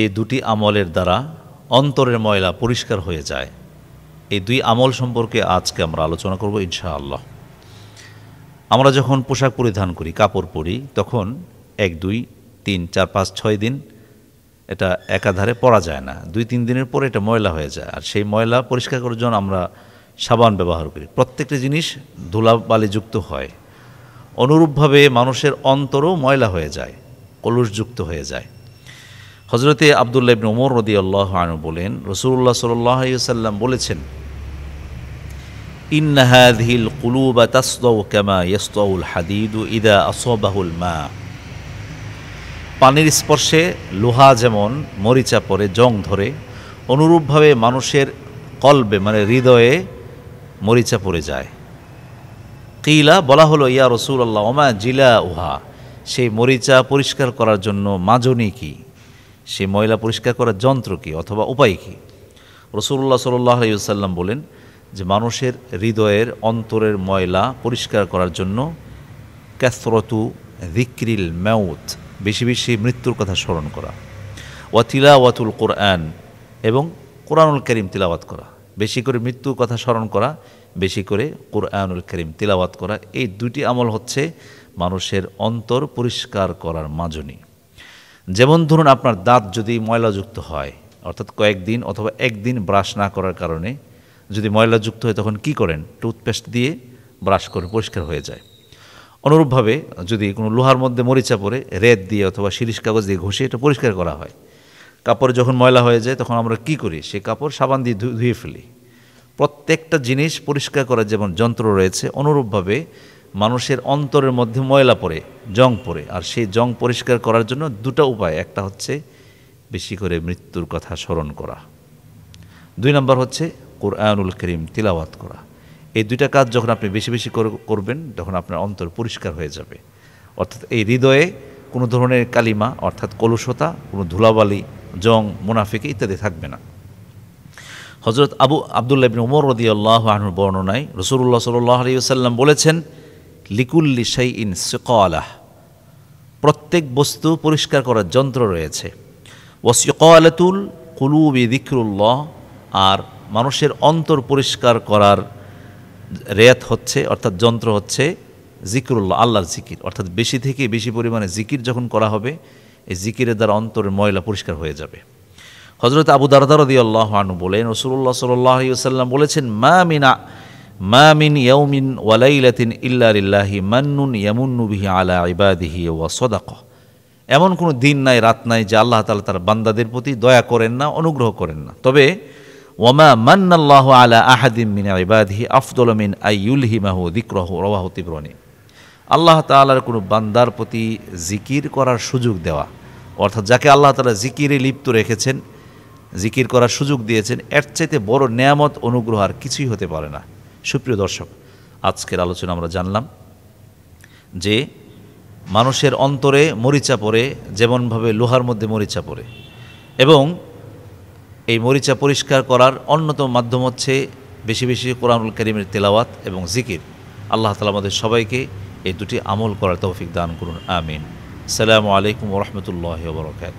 এই দুটি আমলের দ্বারা অন্তরের ময়লা পরিষ্কার হয়ে যায়। এই দুই আমল সম্পর্কে আজকে আমরা আলোচনা করব ইনশাআল্লাহ। আমরা যখন পোশাক পরিধান করি, কাপড় পরি, তখন 1, 2, 3, 4, 5, 6 দিন এটা একাধারে পরা যায় না। 2-3 দিনের পরে এটা ময়লা হয়ে যায়। আর সেই ময়লা পরিষ্কার করার জন্য আমরা সাবান ব্যবহার করি। প্রত্যেকটা জিনিস ধুলাবালিযুক্ত হয়। অনুরূপভাবে মানুষের অন্তরও ময়লা হয়ে যায়, কলুষযুক্ত হয়ে যায়। হযরতে আব্দুল্লাহ ইবনে ওমর রাদিয়াল্লাহু আনহু বলেন, রাসূলুল্লাহ সাল্লাল্লাহু আলাইহি ওয়াসাল্লাম বলেছেন, ইন্না হাযিহিল কুলুবা তাসদাউ কামা ইয়াসদাউল হাদীদু ইযা আসাবাহুল মা। পানির স্পর্শে লোহা যেমন মরিচা পড়ে, জং ধরে, অনুরূপভাবে মানুষের কলবে মানে হৃদয়ে মরিচা পড়ে যায়। কিলা, বলা হলো, ইয়া রাসূলুল্লাহ ওমা জিলা উহা, সেই মরিচা পরিষ্কার করার জন্য মাজনি কি, সেই ময়লা পরিষ্কার করার যন্ত্র কি অথবা উপায় কি? রাসূলুল্লাহ সাল্লাল্লাহু আলাইহি ওয়াসাল্লাম বলেন যে মানুষের হৃদয়ের অন্তরের ময়লা পরিষ্কার করার জন্য কাসরাতু যিকরিল মাউত, বেশি বেশি মৃত্যুর কথা স্মরণ করা, ওয়া তিলাওয়াতুল কোরআন, এবং কোরআনুল কারীম তিলাওয়াত করা। বেশি করে মৃত্যুর কথা স্মরণ করা, বেশি করে কোরআনুল কারীম তিলাওয়াত করা। এই দুটি আমল হচ্ছে মানুষের অন্তর পরিষ্কার করার মাজনি। যেমন ধরুন, আপনার দাঁত যদি ময়লাযুক্ত হয়, অর্থাৎ কয়েকদিন অথবা একদিন ব্রাশ না করার কারণে যদি ময়লাযুক্ত হয়, তখন কি করেন? টুথপেস্ট দিয়ে ব্রাশ করে পরিষ্কার হয়ে যায়। অনুরূপভাবে যদি কোনো লোহার মধ্যে মরিচা পড়ে, রেত দিয়ে অথবা শিরিষ কাগজ দিয়ে ঘষে এটা পরিষ্কার করা হয়। কাপড় যখন ময়লা হয়ে যায়, তখন আমরা কি করি? সেই কাপড় সাবান দিয়ে ধুয়ে ফেলি। প্রত্যেকটা জিনিস পরিষ্কার করার যেমন যন্ত্র রয়েছে, অনুরূপভাবে মানুষের অন্তরের মধ্যে ময়লা পড়ে, জং পড়ে, আর সেই জং পরিষ্কার করার জন্য দুটো উপায়। একটা হচ্ছে বেশি করে মৃত্যুর কথা স্মরণ করা, 2 নম্বর হচ্ছে কোরআনুল কারীম তিলাওয়াত করা। এই দুইটা কাজ যখন আপনি বেশি বেশি করবেন, তখন আপনার অন্তর পরিষ্কার হয়ে যাবে। অর্থাৎ এই হৃদয়ে কোনো ধরনের কালিমা অর্থাৎ কলুষতা, কোনো ধুলাবালি, জং, মুনাফিকি ইত্যাদি থাকবে না। হযরত আব্দুল্লাহ ইবনে ওমর রাদিয়াল্লাহু আনহুর বর্ণনায় রাসূলুল্লাহ সাল্লাল্লাহু আলাইহি ওয়াসাল্লাম বলেছেন, লিকুল্লি শাইইন সিকালাহ, প্রত্যেক বস্তু পরিষ্কার করার যন্ত্র রয়েছে। ওয়াসিকালাতুল কুলুবি যিকরুল্লাহ, আর মানুষের অন্তর পরিষ্কার করার রেয়াত হচ্ছে অর্থাৎ যন্ত্র হচ্ছে যিকরুল্লাহ, আল্লাহর জিকির। অর্থাৎ বেশি থেকে বেশি পরিমাণে জিকির যখন করা হবে, এই জিকিরের দ্বারা অন্তরের ময়লা পরিষ্কার হয়ে যাবে। হযরত আবু দারদা রাদিয়াল্লাহু আনহু বলেন, রাসূলুল্লাহ সাল্লাল্লাহু আলাইহি ওয়াসাল্লাম বলেছেন, মা মিন ইয়াউমিন ওয়া লাইলাতিন ইল্লা লিল্লাহি মান্নুন ইয়ামুন্নু বিহি আলা ইবাদিহি ওয়া সাদাকা। এমন কোনো দিন নাই, রাত নাই যে আল্লাহ তাআলা তার বান্দাদের প্রতি দয়া করেন না, অনুগ্রহ করেন না। তবে ওয়ামা মান্নাল্লাহু আলা আহাদিন মিন ইবাদিহি আফদালু মিন আইয়ুলহিমাহু যিকরাহু, রাওয়াহু তিবরানী। আল্লাহ তাআলার কোনো বান্দার প্রতি জিকির করার সুযোগ দেওয়া, অর্থাৎ যাকে আল্লাহ তাআলা জিকিরে লিপ্ত রেখেছেন, জিকির করার সুযোগ দিয়েছেন, এর চাইতে বড় নেয়ামত, অনুগ্রহ আর কিছুই হতে পারে না। সুপ্রিয় দর্শক, আজকের আলোচনা আমরা জানলাম যে মানুষের অন্তরে মরিচা পড়ে, যেমনভাবে লোহার মধ্যে মরিচা পড়ে, এবং এই মরিচা পরিষ্কার করার অন্যতম মাধ্যম হচ্ছে বেশি বেশি কোরআনুল কারীমের তেলাওয়াত এবং জিকির। আল্লাহ তাআলা আমাদের সবাইকে এই দুটি আমল করার তৌফিক দান করুন, আমিন। আসসালামু আলাইকুম ওয়া রাহমাতুল্লাহি ওয়া বারাকাতুহু।